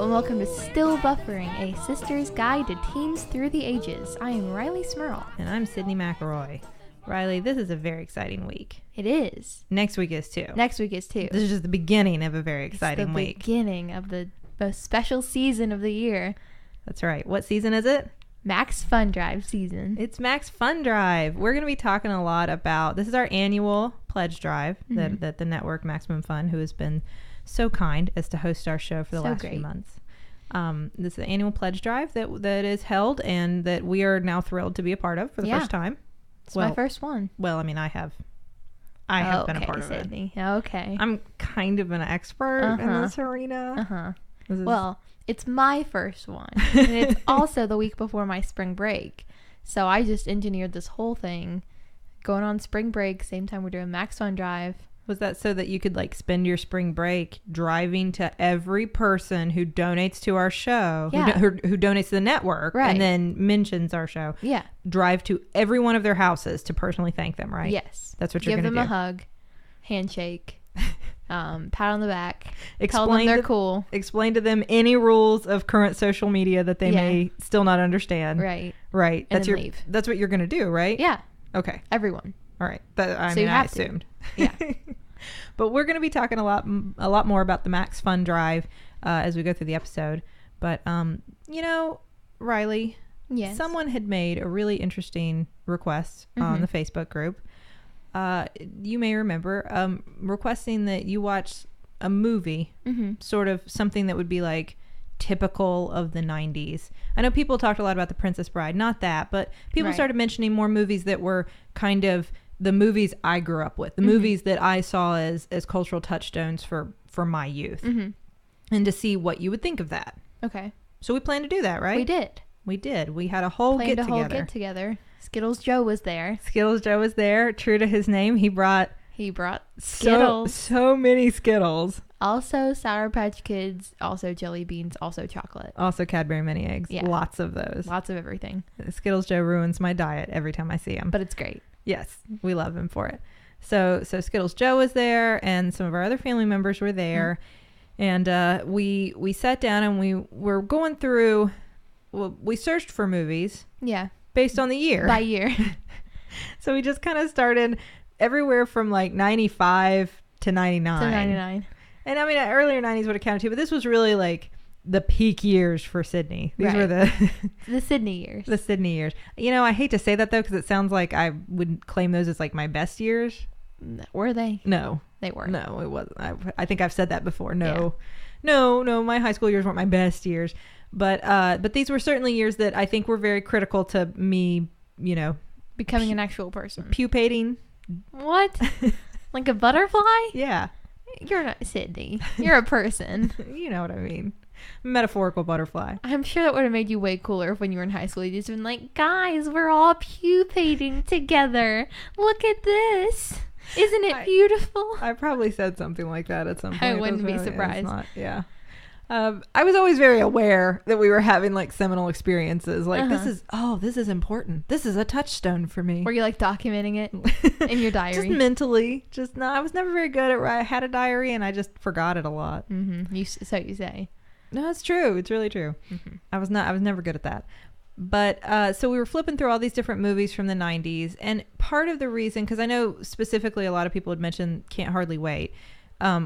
and welcome to Still Buffering, a sister's guide to teens through the ages. I am Rileigh Smurl. And I'm Sydnee McElroy. Rileigh, this is a very exciting week. It is. Next week is too. Next week is too. This is just the beginning of a very exciting week. The beginning of the most special season of the year. That's right. What season is it? Max Fun Drive season. It's Max Fun Drive. We're going to be talking a lot about, this is our annual pledge drive that the network Maximum Fun, who has been so kind as to host our show for the last few months. This is the annual pledge drive that is held and that we are now thrilled to be a part of for the first time. It's my first one. Well, I mean, I have been a part of Sydney. it. Okay. I'm kind of an expert in this arena. Well, it's my first one. And it's also the week before my spring break. So I just engineered this whole thing. Going on spring break, same time we're doing Max Fun Drive. Was that so that you could like spend your spring break driving to every person who donates to our show, who donates to the network, and then mentions our show? Yeah. Drive to every one of their houses to personally thank them, right? Yes. That's what you're going to do. Give them a hug, handshake, pat on the back, tell them they're cool. Explain to them any rules of current social media that they may still not understand. Right. Right. And then leave. That's what you're going to do, right? Yeah. Okay. Everyone. All right. I assumed. Yeah. But we're going to be talking a lot more about the Max Fun Drive as we go through the episode. But, Rileigh, yes. Someone had made a really interesting request on the Facebook group. You may remember requesting that you watch a movie, sort of something that would be like typical of the 90s. I know people talked a lot about The Princess Bride, not that, but people started mentioning more movies that were kind of the movies I grew up with, the movies that I saw as cultural touchstones for my youth, and to see what you would think of that. Okay. So we planned to do that, right? We did. We had a whole get-together. Skittles Joe was there. True to his name, he brought Skittles. So many Skittles. Also Sour Patch Kids, also jelly beans, also chocolate. Also Cadbury mini eggs. Yeah. Lots of those. Lots of everything. Skittles Joe ruins my diet every time I see him. But it's great. Yes, we love him for it. So Skittles Joe was there, and some of our other family members were there, and we sat down and we were going through. Well, we searched for movies. Yeah. Based on the year. By year. So we just kind of started everywhere from like 95 to 99. And I mean, earlier 90s would have counted too, but this was really like the peak years for Sydney. These were the Sydney years. The Sydney years. I hate to say that though, because it sounds like I would claim those as like my best years. Were they? No, they weren't. No, it wasn't. I think I've said that before. No, my high school years weren't my best years, but these were certainly years that I think were very critical to me. Becoming an actual person. Pupating. What? Like a butterfly? Yeah. You're not Sydney. You're a person. You know what I mean. Metaphorical butterfly. I'm sure that would have made you way cooler if when you were in high school you just been like, guys, we're all pupating together. Look at this. Isn't it beautiful? I probably said something like that at some point. I wouldn't be surprised. I was always very aware that we were having like seminal experiences. Like this is important. This is a touchstone for me. Were you like documenting it in your diary? Just mentally. I was never very good at I had a diary and I just forgot it a lot. So you say. No, it's true. It's really true. I was never good at that. But so we were flipping through all these different movies from the 90s. And part of the reason, because I know specifically a lot of people had mentioned Can't Hardly Wait,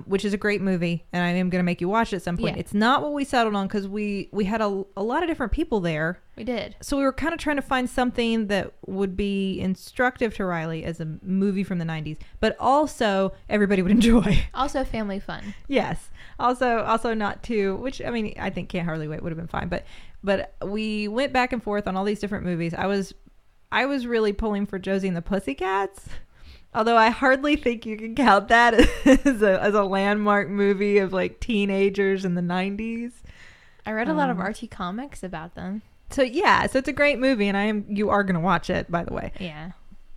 which is a great movie. And I am going to make you watch it at some point. Yeah. It's not what we settled on because we had a lot of different people there. We did. So we were kind of trying to find something that would be instructive to Rileigh as a movie from the 90s, but also everybody would enjoy. Also family fun. Yes. Also not too, which I mean, I think Can't Hardly Wait would have been fine, but we went back and forth on all these different movies. I was really pulling for Josie and the Pussycats, although I hardly think you can count that as a landmark movie of like teenagers in the 90s. I read a lot of Archie comics about them. So it's a great movie, and you are going to watch it, by the way. Yeah.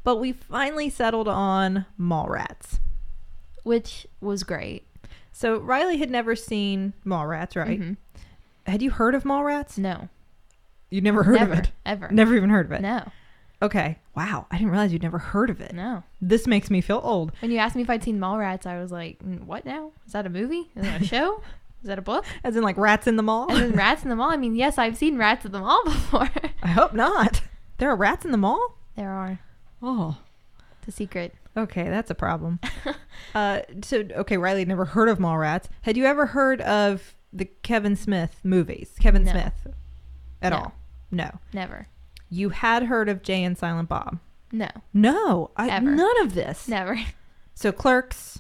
But we finally settled on Mallrats, which was great. So Rileigh had never seen Mallrats, right? Had you heard of Mallrats? No. You'd never heard of it? Ever. Never even heard of it? No. Okay. Wow. I didn't realize you'd never heard of it. No. This makes me feel old. When you asked me if I'd seen Mallrats, I was like, what now? Is that a movie? Is that a show? Is that a book? As in like Rats in the Mall? As in Rats in the Mall? I mean, yes, I've seen Rats in the Mall before. I hope not. There are rats in the mall? There are. Oh. It's a secret. Okay, that's a problem. Okay, Rileigh had never heard of Mallrats. Had you ever heard of the Kevin Smith movies? Kevin Smith at all? No. Never. You had heard of Jay and Silent Bob? No. No. None of this. Never. So Clerks?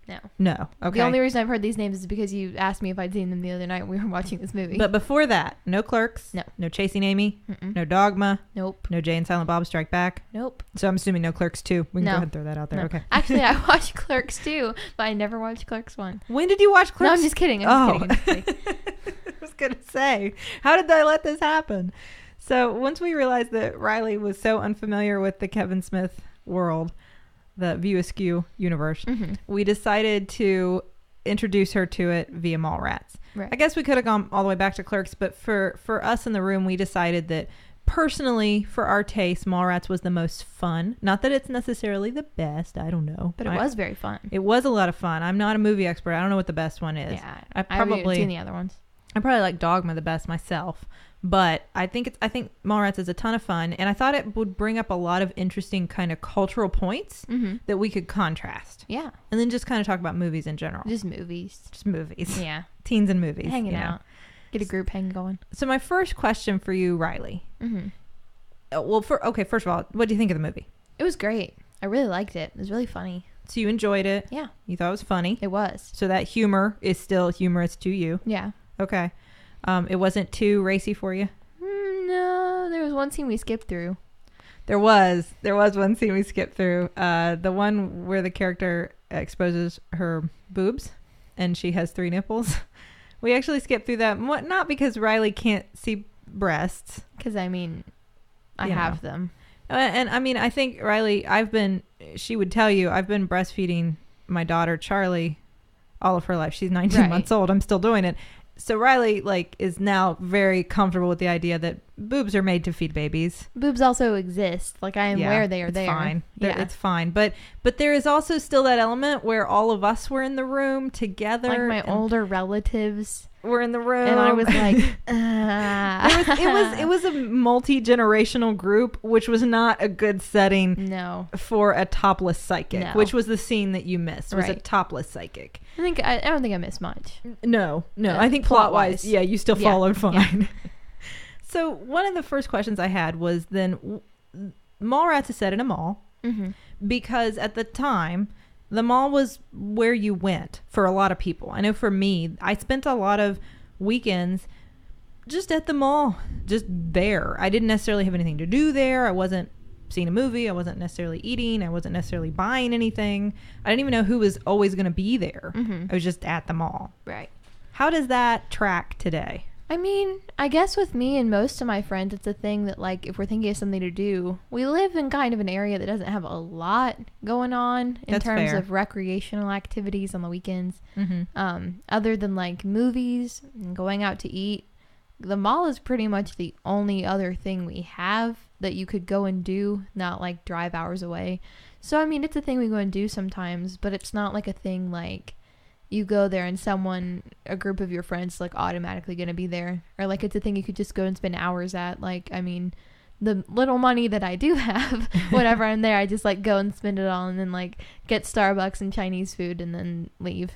No. No. Okay. The only reason I've heard these names is because you asked me if I'd seen them the other night when we were watching this movie. But before that, no Clerks? No. No Chasing Amy? Mm-mm. No Dogma? Nope. No Jay and Silent Bob Strike Back? Nope. So I'm assuming no Clerks 2. We can go ahead and throw that out there. No. Okay. Actually, I watched Clerks 2, but I never watched Clerks 1. When did you watch Clerks? No, I'm just kidding. I'm just kidding. I was going to say, how did I let this happen? So once we realized that Rileigh was so unfamiliar with the Kevin Smith world, the View Askew universe, we decided to introduce her to it via Mallrats. Right. I guess we could have gone all the way back to Clerks, but for us in the room, we decided that personally, for our taste, Mallrats was the most fun. Not that it's necessarily the best. I don't know. But it was very fun. It was a lot of fun. I'm not a movie expert. I don't know what the best one is. Yeah. I haven't seen the other ones. I probably like Dogma the best myself, but I think Mallrats is a ton of fun, and I thought it would bring up a lot of interesting kind of cultural points that we could contrast. Yeah. And then just kind of talk about movies in general. Just movies. Just movies. Yeah. Teens and movies. Hanging out. Get a group hang going. So my first question for you, Rileigh. Well, first of all, what do you think of the movie? It was great. I really liked it. It was really funny. So you enjoyed it? Yeah. You thought it was funny? It was. So that humor is still humorous to you? Yeah. Okay. It wasn't too racy for you? No, there was one scene we skipped through. There was one scene we skipped through. The one where the character exposes her boobs and she has 3 nipples. We actually skipped through that. Not because Rileigh can't see breasts. Because, I mean, I have them. And I mean, I think Rileigh, she would tell you, I've been breastfeeding my daughter, Charlie, all of her life. She's 19 months old. I'm still doing it. So Rileigh is now very comfortable with the idea that boobs are made to feed babies. Boobs also exist. Like, I am aware they are there. Fine. It's fine. But there is also still that element where all of us were in the room together. Like my older relatives were in the room. And I was like, it was a multi-generational group, which was not a good setting for a topless psychic, which was the scene that you missed. Was a topless psychic. I don't think I missed much. No. I think plot-wise, you still followed fine. Yeah. So one of the first questions I had was then Mallrats is set in a mall because at the time the mall was where you went for a lot of people. I know for me, I spent a lot of weekends just at the mall, just there. I didn't necessarily have anything to do there. I wasn't seeing a movie. I wasn't necessarily eating. I wasn't necessarily buying anything. I didn't even know who was always going to be there. I was just at the mall. Right. How does that track today? I mean, I guess with me and most of my friends, it's a thing that, like, if we're thinking of something to do, we live in kind of an area that doesn't have a lot going on in terms of recreational activities on the weekends. Other than, like, movies and going out to eat, the mall is pretty much the only other thing we have that you could go and do, not, like, drive hours away. So, I mean, it's a thing we go and do sometimes, but it's not, like, a thing, like, you go there and a group of your friends, like, automatically going to be there. Or, like, it's a thing you could just go and spend hours at. Like, I mean, the little money that I do have, whenever I'm there, I just, like, go and spend it all and then, like, get Starbucks and Chinese food and then leave.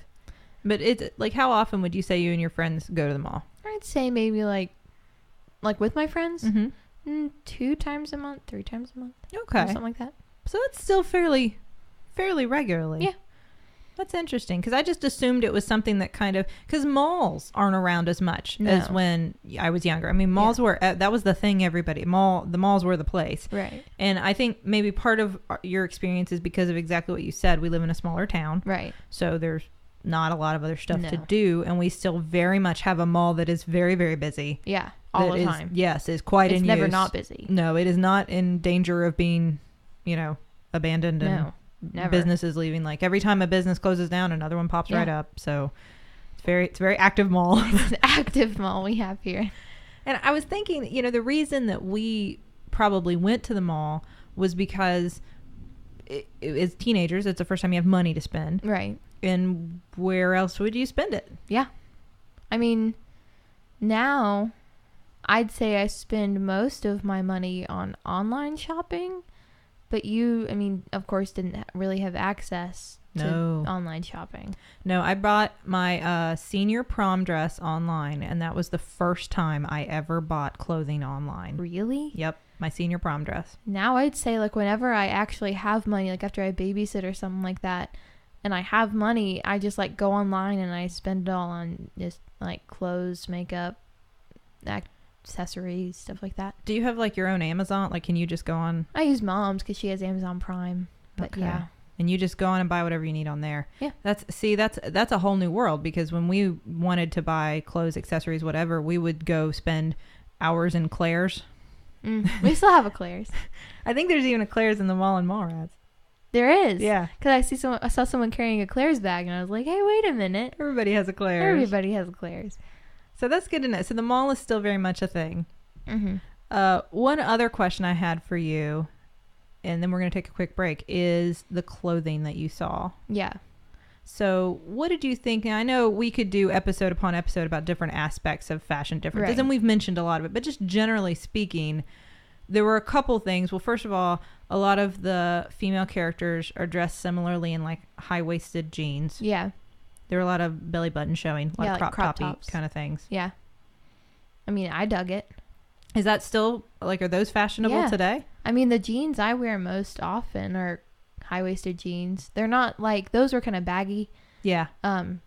But it's, like, how often would you say you and your friends go to the mall? I'd say maybe, like with my friends, 2 times a month, 3 times a month. Okay. Something like that. So that's still fairly regularly. Yeah. That's interesting because I just assumed it was something that kind of because malls aren't around as much as when I was younger. I mean, malls were that was the thing. The malls were the place, right? And I think maybe part of your experience is because of exactly what you said. We live in a smaller town, right? So there's not a lot of other stuff to do, and we still very much have a mall that is very, very busy. Yeah, all the time. Yes, is quite in use. It's never not busy. No, it is not in danger of being, abandoned. No. Never. Businesses leaving. Like every time a business closes down, another one pops right up. So it's a very active mall. It's an active mall we have here. And I was thinking, the reason that we probably went to the mall was because as teenagers, it's the first time you have money to spend. Right. And where else would you spend it? Yeah. I mean, now I'd say I spend most of my money on online shopping, but you, I mean, of course, didn't really have access to online shopping. No, I bought my senior prom dress online, and that was the first time I ever bought clothing online. Really? Yep, my senior prom dress. Now I'd say, like, whenever I actually have money, like after I babysit or something like that, and I have money, I just, like, go online and I spend it all on just, like, clothes, makeup, accessories, stuff like that. Do you have, like, your own Amazon? Like, can you just go on? I use Mom's because she has Amazon Prime. But okay. Yeah. And you just go on and buy whatever you need on there. Yeah. That's a whole new world, because when we wanted to buy clothes, accessories, whatever, we would go spend hours in Claire's. We still have a Claire's. I think there's even a Claire's in the mall in Mallrats. There is. Yeah. Because I saw someone carrying a Claire's bag, and I was like, hey, wait a minute. Everybody has a Claire's. Everybody has a Claire's. So that's good to know. So the mall is still very much a thing. Mm-hmm. One other question I had for you, and then we're going to take a quick break, is the clothing that you saw. Yeah. So what did you think? Now, I know we could do episode upon episode about different aspects of fashion differences, right. And we've mentioned a lot of it, but just generally speaking, there were a couple things. Well, first of all, a lot of the female characters are dressed similarly in like high-waisted jeans. Yeah. There were a lot of belly button showing, a lot of like crop toppy tops kind of things. Yeah. I mean, I dug it. Is that still, like, are those fashionable today? I mean, the jeans I wear most often are high-waisted jeans. They're not like, those were kind of baggy. Yeah.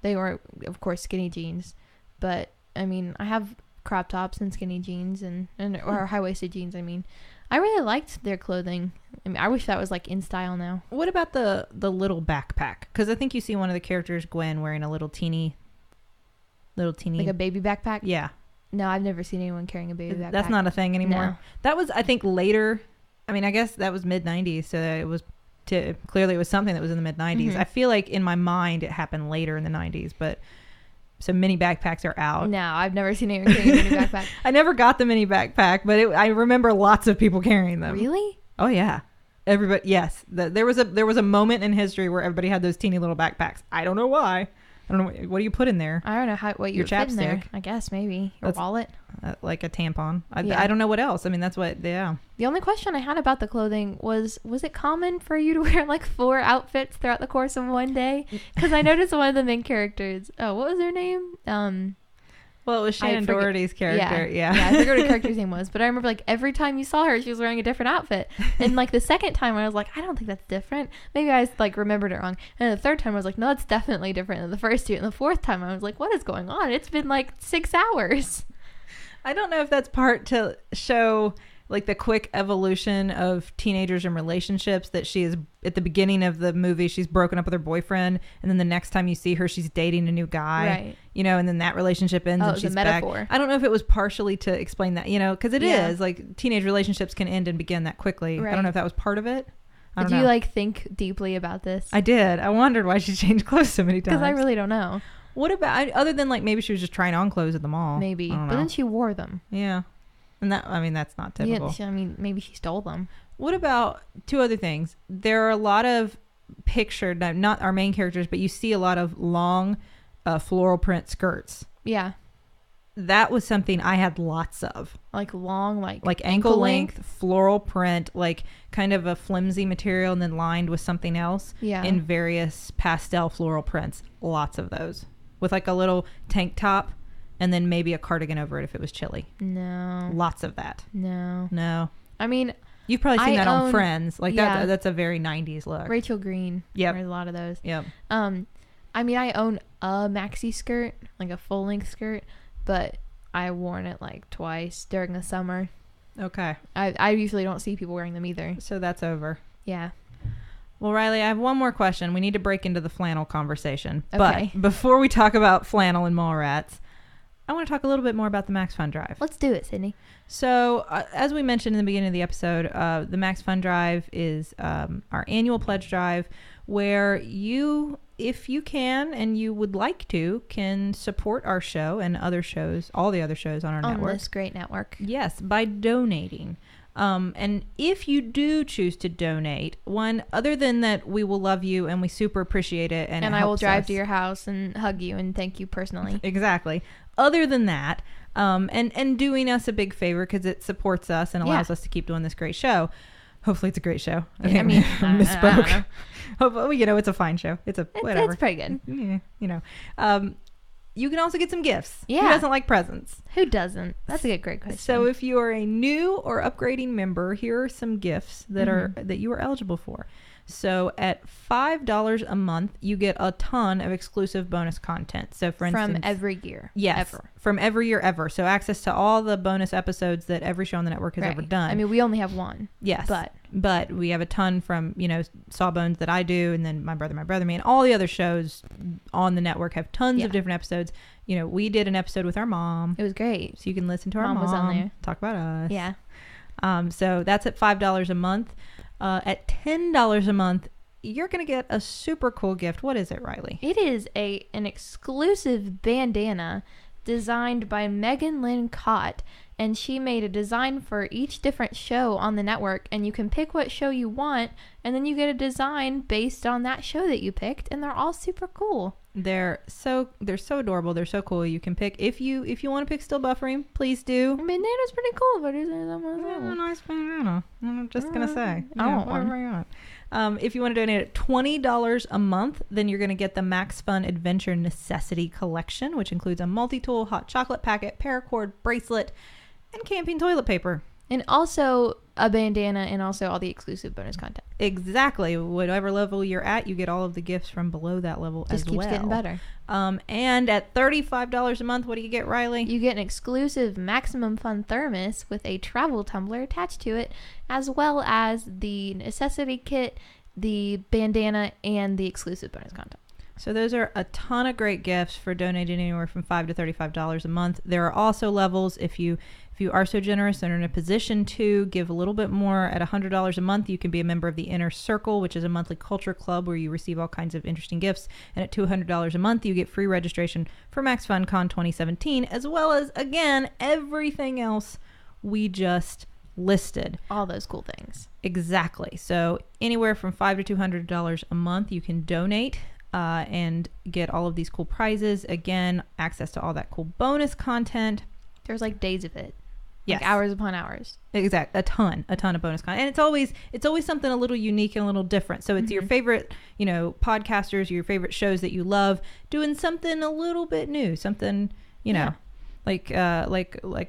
They were, of course, skinny jeans. But, I mean, I have crop tops and skinny jeans or high-waisted jeans, I mean. I really liked their clothing. I mean, I wish that was, like, in style now. What about the little backpack? Because I think you see one of the characters, Gwen, wearing a little teeny. Like a baby backpack? Yeah. No, I've never seen anyone carrying a baby backpack. That's not a thing anymore. No. That was, I think, later. I mean, I guess that was mid-90s, so it was clearly it was something that was in the mid-90s. Mm-hmm. I feel like in my mind it happened later in the 90s, but so mini backpacks are out. No, I've never seen anyone carrying a mini backpack. I never got the mini backpack, but I remember lots of people carrying them. Really? Oh yeah. Everybody, yes. There was a moment in history where everybody had those teeny little backpacks. I don't know why. I don't know. What do you put in there? I don't know what you put in there. I guess maybe your wallet. Like a tampon. Yeah. I don't know what else. I mean, that's what. Yeah. The only question I had about the clothing was it common for you to wear like 4 outfits throughout the course of one day? Because I noticed one of the main characters. Oh, what was her name? Well, it was Shannon Doherty's character. Yeah. I forget what her character's name was, but I remember like every time you saw her, she was wearing a different outfit. And like the second time, I was like, I don't think that's different. Maybe I like remembered it wrong. And the third time, I was like, no, it's definitely different than the first two. And the fourth time, I was like, what is going on? It's been like 6 hours. I don't know if that's part to show like the quick evolution of teenagers and relationships, that she is at the beginning of the movie, she's broken up with her boyfriend, and then the next time you see her, she's dating a new guy, right? You know, and then that relationship ends and she's back. I don't know if it was partially to explain that, you know, because it is like teenage relationships can end and begin that quickly. Right. I don't know if that was part of it. Did you like think deeply about this? I did. I wondered why she changed clothes so many times. Because I really don't know. What about, other than like maybe she was just trying on clothes at the mall? Maybe. But then she wore them. Yeah. And that, I mean, that's not typical. Yeah, I mean, maybe she stole them. What about 2 other things? There are a lot of pictured, not our main characters, but you see a lot of long floral print skirts. Yeah. That was something I had lots of. Like long, like ankle length, floral print, like kind of a flimsy material and then lined with something else. Yeah. In various pastel floral prints. Lots of those. With like a little tank top. And then maybe a cardigan over it if it was chilly. No. Lots of that. No. I mean, you've probably seen that on Friends. Like that's a very 90s look. Rachel Green. Yep. There's a lot of those. Yep. I mean, I own a maxi skirt, like a full length skirt, but I worn it like twice during the summer. Okay. I usually don't see people wearing them either. So that's over. Yeah. Well, Rileigh, I have one more question. We need to break into the flannel conversation. Okay. But before we talk about flannel and Mallrats, I want to talk a little bit more about the Max Fun Drive. Let's do it, Sydney. So, as we mentioned in the beginning of the episode, the Max Fun Drive is our annual pledge drive where you, if you can and you would like to, can support our show and other shows, all the other shows on our network. On this great network. Yes, by donating. And if you do choose to donate, one, other than that, we will love you and we super appreciate it. And I will drive to your house and hug you and thank you personally. Exactly. Other than that, and doing us a big favor because it supports us and allows us to keep doing this great show. Hopefully it's a great show. Okay, I mean, misspoke. Hopefully, it's a fine show. It's whatever. It's pretty good. Yeah, you can also get some gifts. Yeah. Who doesn't like presents? Who doesn't? That's a great question. So if you are a new or upgrading member, here are some gifts that you are eligible for. So at $5 a month, you get a ton of exclusive bonus content. So for instance, from every year. Yes. Ever. From every year ever. So access to all the bonus episodes that every show on the network has ever done. I mean, we only have one. Yes. But we have a ton from, Sawbones that I do, and then My Brother, Me, and all the other shows on the network have tons of different episodes. We did an episode with our mom. It was great. So you can listen to our mom was on there. Talk about us. Yeah. So that's at $5 a month. At $10 a month, you're going to get a super cool gift. What is it, Rileigh? It is an exclusive bandana designed by Megan Lynn Cott, and she made a design for each different show on the network, and you can pick what show you want, and then you get a design based on that show that you picked, and they're all super cool. They're so adorable. They're so cool. You can pick if you want to pick Still Buffering, please do. Bandana's pretty cool, but is there a nice bandana? I'm just gonna say. I want one. If you want to donate at $20 a month, then you're going to get the Max Fun Adventure Necessity Collection, which includes a multi-tool hot chocolate packet, paracord, bracelet, and camping toilet paper. And also a bandana and also all the exclusive bonus content. Exactly. Whatever level you're at, you get all of the gifts from below that level as well. Just keeps getting better. And at $35 a month, what do you get, Rileigh? You get an exclusive Maximum Fun thermos with a travel tumbler attached to it, as well as the necessity kit, the bandana, and the exclusive bonus content. So those are a ton of great gifts for donating anywhere from $5 to $35 a month. There are also levels if you are so generous and are in a position to give a little bit more. At $100 a month, you can be a member of the Inner Circle, which is a monthly culture club where you receive all kinds of interesting gifts. And at $200 a month, you get free registration for Max Fun Con 2017, as well as, again, everything else we just listed. All those cool things. Exactly. So anywhere from $5 to $200 a month, you can donate. And get all of these cool prizes. Again, access to all that cool bonus content. There's like days of it. Yes. Like hours upon hours. Exact. A ton of bonus content. And it's always something a little unique and a little different. So it's your favorite, podcasters, your favorite shows that you love, doing something a little bit new, something, like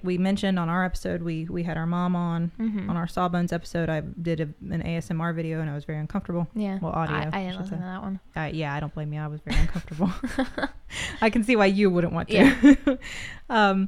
we mentioned on our episode, we had our mom on our Sawbones episode. I did an ASMR video and I was very uncomfortable. Yeah. Well, audio. I didn't listen to that one. Yeah, I don't blame you. I was very uncomfortable. I can see why you wouldn't want to. Yeah.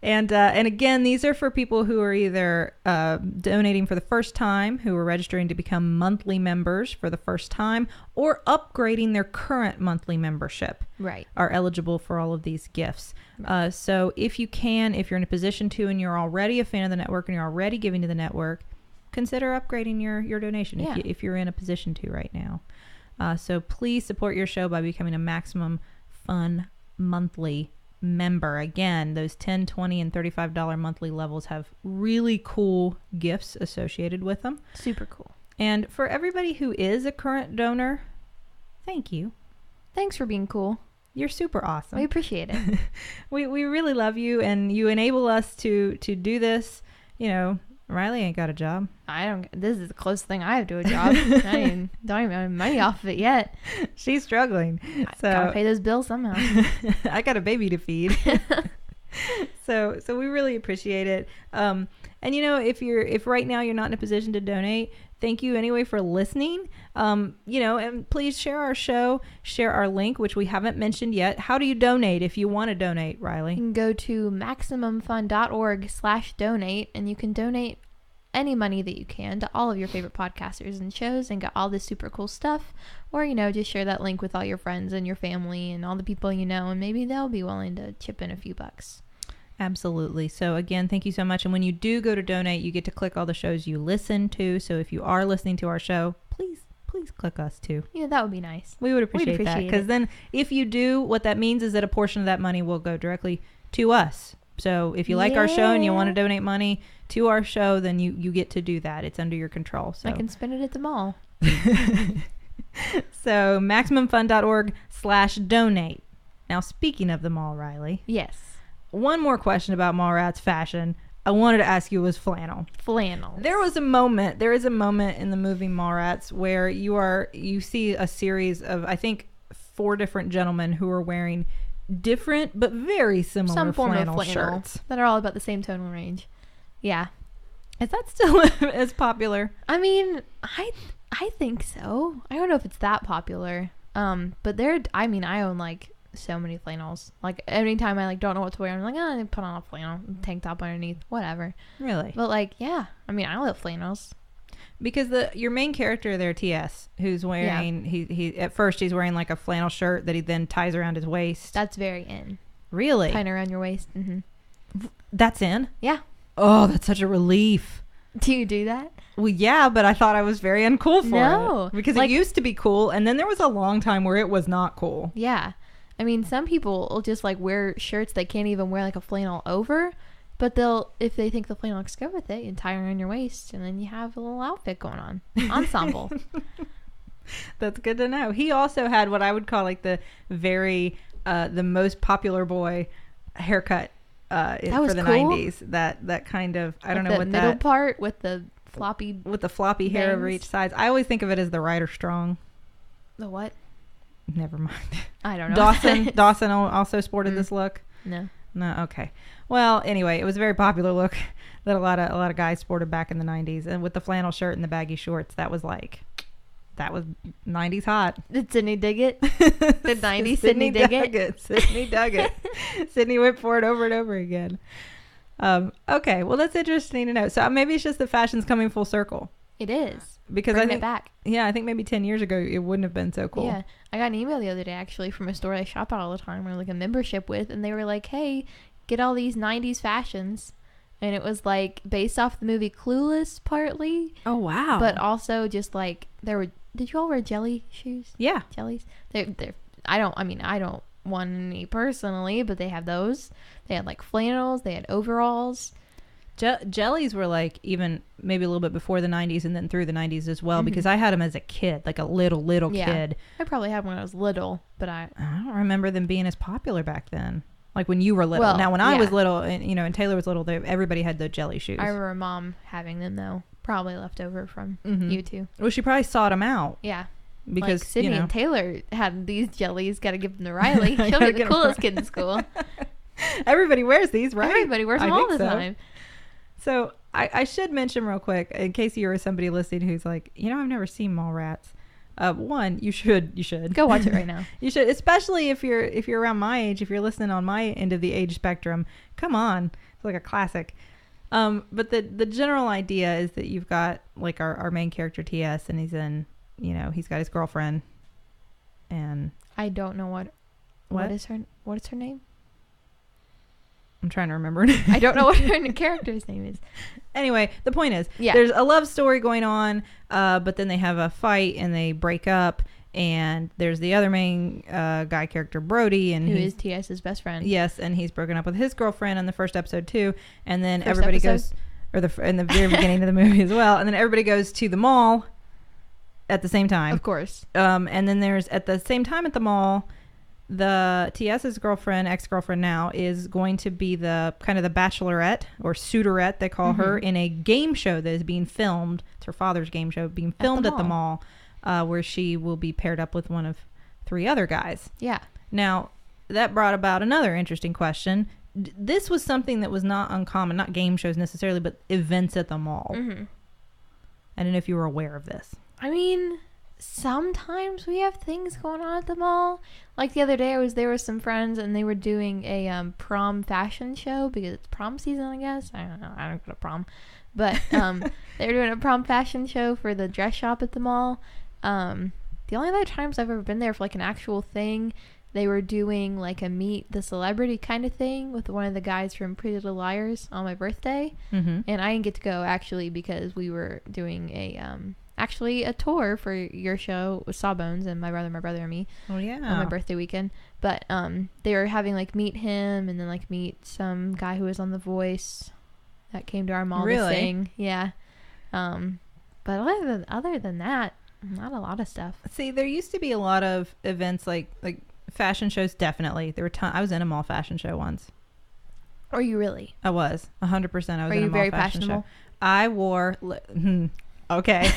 And again, these are for people who are either donating for the first time, who are registering to become monthly members for the first time, or upgrading their current monthly membership. Right. Are eligible for all of these gifts. Right. So if you're in a position to, and you're already a fan of the network and you're already giving to the network, consider upgrading your donation if you're in a position to right now. So please support your show by becoming a Maximum Fun monthly member. Again, those $10, $20, and $35 monthly levels have really cool gifts associated with them. Super cool. And for everybody who is a current donor, thank you. Thanks for being cool. You're super awesome. We appreciate it. we really love you, and you enable us to do this. Rileigh ain't got a job. This is the closest thing I have to a job. I don't even have money off of it yet. She's struggling. So I gotta pay those bills somehow. I got a baby to feed. So we really appreciate it. And if right now you're not in a position to donate, thank you anyway for listening. And please share our show, share our link, which we haven't mentioned yet. How do you donate if you want to donate, Rileigh? You can go to MaximumFun.org/donate, and you can donate any money that you can to all of your favorite podcasters and shows and get all this super cool stuff. Or, just share that link with all your friends and your family and all the people and maybe they'll be willing to chip in a few bucks. Absolutely. So again, thank you so much. And when you do go to donate, you get to click all the shows you listen to. So if you are listening to our show, please click us too. Yeah, that would be nice. We would appreciate that. Because then if you do, what that means is that a portion of that money will go directly to us So if you like our show and you want to donate money to our show, then you get to do that. It's under your control. So I can spend it at the mall. So MaximumFun.org/donate. Now, speaking of the mall, Rileigh. Yes. One more question about Mallrats fashion I wanted to ask you was flannel. Flannel. There is a moment in the movie Mallrats where you see a series of, I think, 4 different gentlemen who are wearing different but very similar some form flannel of flannel shirts that are all about the same tonal range. Yeah. Is that still as popular? I mean, I think so. I don't know if it's that popular. But I own like so many flannels. Like anytime I like don't know what to wear, I'm like, I put on a flannel, tank top underneath, whatever. Really? But like, yeah. I mean, I love flannels. Because your main character there, TS, who's wearing he at first he's wearing like a flannel shirt that he then ties around his waist. That's very in. Really? Tying around your waist. Mm-hmm. That's in? Yeah. Oh, that's such a relief. Do you do that? Well, yeah, but I thought I was very uncool for it. Because it used to be cool, and then there was a long time where it was not cool. Yeah. I mean, some people will just like wear shirts they can't even wear like a flannel over, but if they think the flannel looks good with it, you tie it around your waist, and then you have a little outfit going on. Ensemble. That's good to know. He also had what I would call like the most popular boy haircut for the cool. 90s. That kind of, I don't know what that. The middle part with the floppy hair over each side. I always think of it as the Ryder Strong. The what? Never mind. I don't know. Dawson also sported this look. No. Okay. Well, anyway, it was a very popular look that a lot of guys sported back in the 90s, and with the flannel shirt and the baggy shorts, that was 90s hot. Did Sydney dig it? The 90s Sydney dig it? Sydney dug it. Sydney went for it over and over again. Okay, well, that's interesting to know. So maybe it's just that fashion's coming full circle. It is. Because Bring it back. Yeah, I think maybe 10 years ago it wouldn't have been so cool. Yeah, I got an email the other day actually from a store I shop at all the time, or like a membership with, and they were like, "Hey, get all these 90s fashions," and it was like based off the movie Clueless partly. Oh wow! But also just like there were. Did you all wear jelly shoes? Yeah, jellies. They're. I don't want any personally, but they have those. They had like flannels. They had overalls. Jellies were like even maybe a little bit before the 90s and then through the 90s as well, because I had them as a kid, like a little kid. I probably had them when I was little, but I don't remember them being as popular back then. Like when you were little. Well, now when I was little and Taylor was little, everybody had the jelly shoes. I remember Mom having them though, probably left over from you two. Well, she probably sought them out. Yeah. Because like Sydney and Taylor had these jellies, got to give them to Rileigh. She'll be the coolest kid in school. Everybody wears these, right? Everybody wears them all the time. So I should mention real quick, in case you were somebody listening who's like, I've never seen Mallrats. One, you should go watch it right now. You should, especially if you're around my age. If you're listening on my end of the age spectrum, come on, it's like a classic. But the general idea is that you've got like our main character TS, and he's in, he's got his girlfriend, and I don't know what is her name. I'm trying to remember it. I don't know what her character's name is. Anyway, the point is, there's a love story going on, but then they have a fight and they break up, and there's the other main guy character, Brody, and who is TS's best friend. Yes, and he's broken up with his girlfriend in the first episode too, and then everybody goes, or in the very beginning of the movie as well, and then everybody goes to the mall at the same time. Of course. And then there's at the same time at the mall, the TS's ex-girlfriend now, is going to be the kind of the bachelorette or suitorette, they call her, in a game show that is being filmed. It's her father's game show being filmed at the mall, where she will be paired up with one of 3 other guys. Yeah. Now, that brought about another interesting question. This was something that was not uncommon, not game shows necessarily, but events at the mall. I don't know if you were aware of this. I mean, sometimes we have things going on at the mall. Like the other day, I was there with some friends, and they were doing a prom fashion show because it's prom season, I guess. I don't know. I don't go to prom. But they were doing a prom fashion show for the dress shop at the mall. The only other times I've ever been there for like an actual thing, they were doing like a meet the celebrity kind of thing with one of the guys from Pretty Little Liars on my birthday. And I didn't get to go actually because we were doing a actually a tour for your show with Sawbones and my brother and me. Oh yeah. On my birthday weekend. But they were having like meet him and then like meet some guy who was on The Voice that came to our mall to sing. Yeah. But other than that, not a lot of stuff. See, there used to be a lot of events like fashion shows. Definitely, there were I was in a mall fashion show once. Are you really? I was 100%. I was in a mall fashion show. Are you very fashionable? I wore. Okay,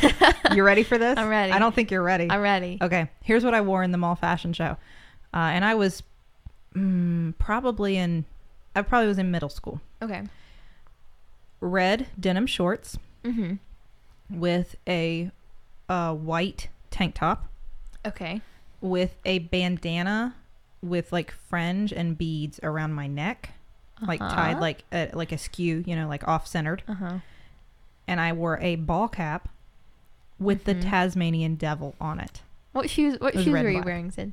you ready for this? I'm ready. I don't think you're ready. I'm ready. Okay, here's what I wore in the mall fashion show, and I was probably was in middle school. Okay. Red denim shorts. Mm-hmm. With a white tank top. Okay. With a bandana with like fringe and beads around my neck, like tied like askew, like off centered. And I wore a ball cap with the Tasmanian devil on it. What shoes were you wearing, Sid?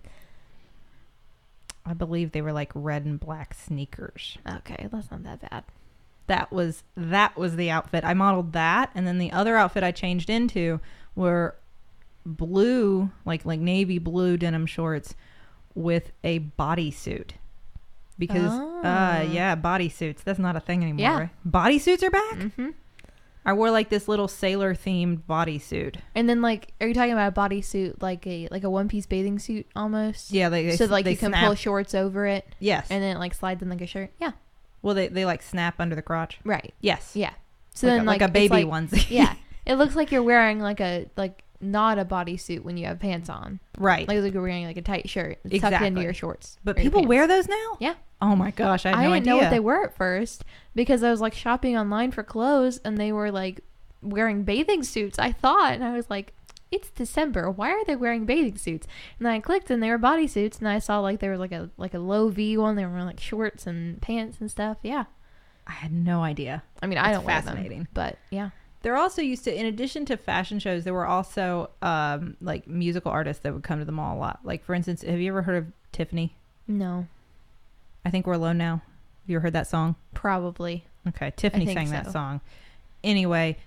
I believe they were like red and black sneakers. Okay, that's not that bad. That was the outfit. I modeled that, and then the other outfit I changed into were blue, like navy blue denim shorts with a bodysuit. Because bodysuits. That's not a thing anymore. Yeah. Right? Bodysuits are back? Mm-hmm. I wore like this little sailor themed bodysuit. And then are you talking about a bodysuit like a one-piece bathing suit almost? Yeah, you can pull shorts over it. Yes. And then it slides in like a shirt. Yeah. Well, they like snap under the crotch. Right. Yes. Yeah. So like then a baby onesie. Yeah. It looks like you're wearing not a bodysuit when you have pants on. Right. Like you're wearing like a tight shirt. It's tucked into your shorts. But people wear those now? Yeah. Oh my gosh, I had no idea. I didn't know what they were at first because I was like shopping online for clothes and they were like wearing bathing suits, I thought, and I was like, it's December, why are they wearing bathing suits? And then I clicked and they were bodysuits, and I saw like there was like a low V one, they were wearing like shorts and pants and stuff. Yeah, I had no idea. I mean, I don't wear them, but yeah. There also used to, in addition to fashion shows, there were also like musical artists that would come to the mall a lot. Like for instance, have you ever heard of Tiffany? No. I Think We're Alone Now. Have you ever heard that song? Probably. Okay, Tiffany sang that song. Anyway,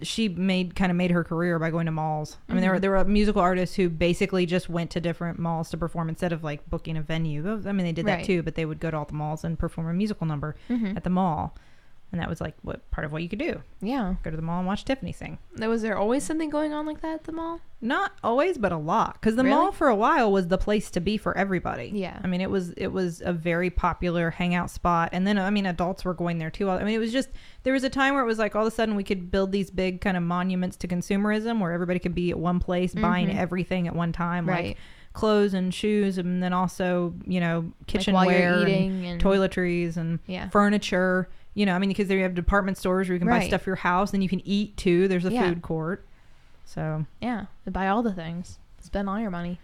she made her career by going to malls. I mean, there were musical artists who basically just went to different malls to perform instead of like booking a venue. I mean, they did that too, but they would go to all the malls and perform a musical number at the mall. And that was like part of what you could do. Yeah. Go to the mall and watch Tiffany sing. Was there always something going on like that at the mall? Not always, but a lot. Because the mall for a while was the place to be for everybody. Yeah. I mean, it was a very popular hangout spot. And then, I mean, adults were going there too. I mean, it was just, there was a time where it was like all of a sudden we could build these big kind of monuments to consumerism where everybody could be at one place buying everything at one time. Right. Like clothes and shoes, and then also, kitchenware and toiletries and furniture. I mean, because there you have department stores where you can buy stuff for your house, and you can eat too. There's a food court. So yeah, buy all the things. Spend all your money.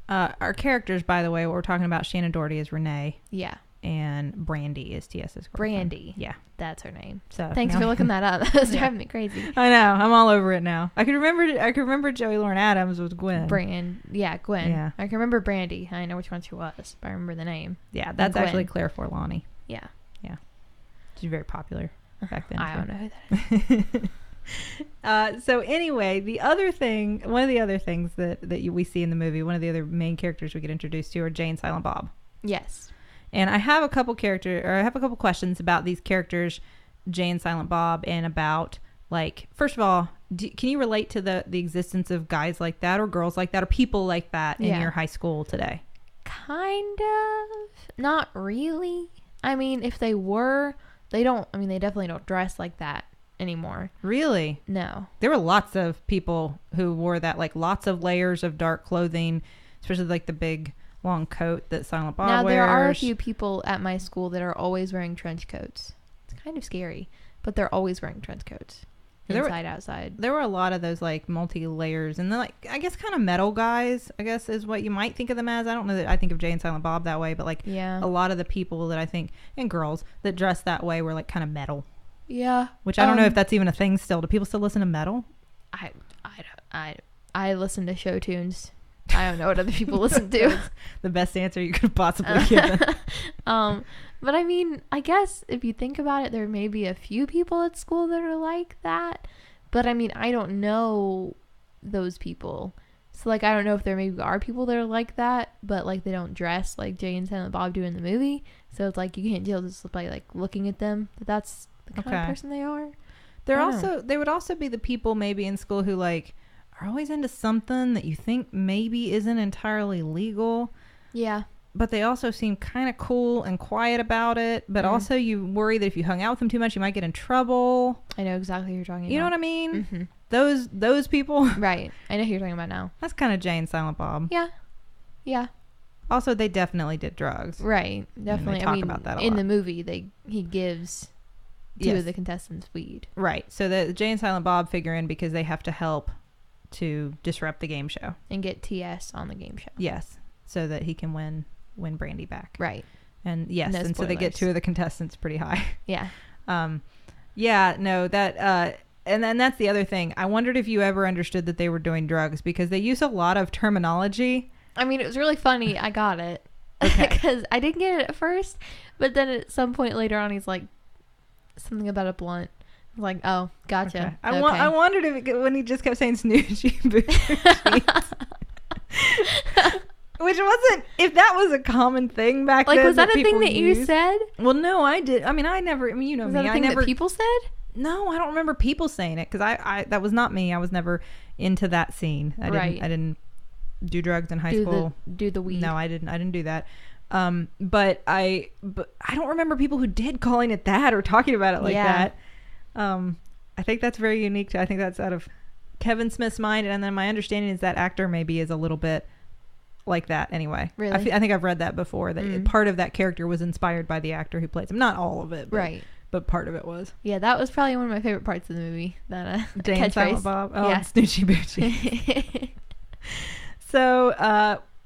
Our characters, by the way, what we're talking about, Shannon Doherty is Renee. Yeah. And Brandy is TS's girlfriend. Brandy. Yeah. That's her name. So thanks for looking that up. That was driving me crazy. I know. I'm all over it now. I could remember Joey Lauren Adams was Gwen. Gwen. Yeah. I can remember Brandy. I know which one she was, but I remember the name. Yeah, that's actually Claire Forlani. Yeah. Yeah. She's very popular back then. I don't know who that is. So anyway, one of the other things that we see in the movie, one of the other main characters we get introduced to are Jay and Silent Bob. Yes. And I have a couple questions about these characters, Jay and Silent Bob, and about, like, first of all, can you relate to the existence of guys like that or girls like that or people like that in your high school today? Kind of. Not really. I mean, if they were, they definitely don't dress like that anymore. Really? No. There were lots of people who wore that, like lots of layers of dark clothing, especially like the big long coat that Silent Bob wears. Now, there are a few people at my school that are always wearing trench coats. It's kind of scary, but they're always wearing trench coats. Inside, outside. There were a lot of those like multi-layers, and then like I guess kind of metal guys, I guess is what you might think of them as. I don't know that I think of Jay and Silent Bob that way, but like a lot of the people that I think, and girls that dress that way, were like kind of metal. Yeah. Which I don't know if that's even a thing still. Do people still listen to metal? I listen to show tunes. I don't know what other people listen to. The best answer you could possibly give. But I mean, I guess if you think about it, there may be a few people at school that are like that, But I mean, I don't know those people. So, like, I don't know if there maybe are people that are like that, but, like, they don't dress like Jay and Silent Bob do in the movie. So, it's like, you can't tell just by, like, looking at them that that's the kind of person they are. They would also be the people maybe in school who, like, are always into something that you think maybe isn't entirely legal. Yeah. But they also seem kind of cool and quiet about it. But also you worry that if you hung out with them too much, you might get in trouble. I know exactly who you're talking about. You know what I mean? Mm-hmm. Those people. Right. I know who you're talking about now. That's kind of Jay and Silent Bob. Yeah. Yeah. Also, they definitely did drugs. Right. Definitely. I mean, about that in the movie, he gives two of the contestants weed. Right. So the Jay and Silent Bob figure in because they have to help to disrupt the game show. And get TS on the game show. Yes. So that he can win Brandy back. Right. And yes. And so they get two of the contestants pretty high. Yeah. Yeah. No, that... And then that's the other thing. I wondered if you ever understood that they were doing drugs because they use a lot of terminology. I mean, it was really funny. I got it. Okay. Because I didn't get it at first, but then at some point later on, he's like, something about a blunt. I was like, oh, gotcha. Okay. I wondered if when he just kept saying snoochie boochies. Which wasn't, if that was a common thing back then. Like, was that a thing that you said? Well, no, I did. I mean, you know me. Was that a thing that people said? No, I don't remember people saying it because I that was not me. I was never into that scene. I didn't do drugs in high school. Do the weed. No, I didn't do that. But I don't remember people who did calling it that or talking about it like that. I think that's very unique. I think that's out of Kevin Smith's mind. And then my understanding is that actor maybe is a little bit like that anyway. Really? I think I've read that before. That part of that character was inspired by the actor who plays him. Not all of it. But, right. But part of it was. Yeah, that was probably one of my favorite parts of the movie. That Jay and Silent Bob. Oh, yeah. Snoochie Boochie. So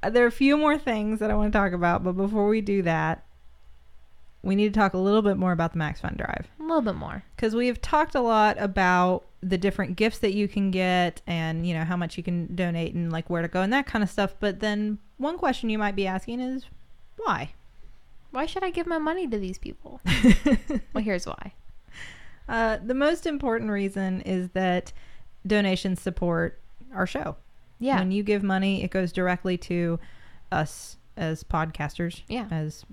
there are a few more things that I want to talk about, but before we do that, we need to talk a little bit more about the Max Fun Drive. A little bit more. Because we have talked a lot about the different gifts that you can get and, you know, how much you can donate and, like, where to go and that kind of stuff. But then one question you might be asking is, why? Why should I give my money to these people? Well, here's why. The most important reason is that donations support our show. Yeah. When you give money, it goes directly to us as podcasters. Yeah. As,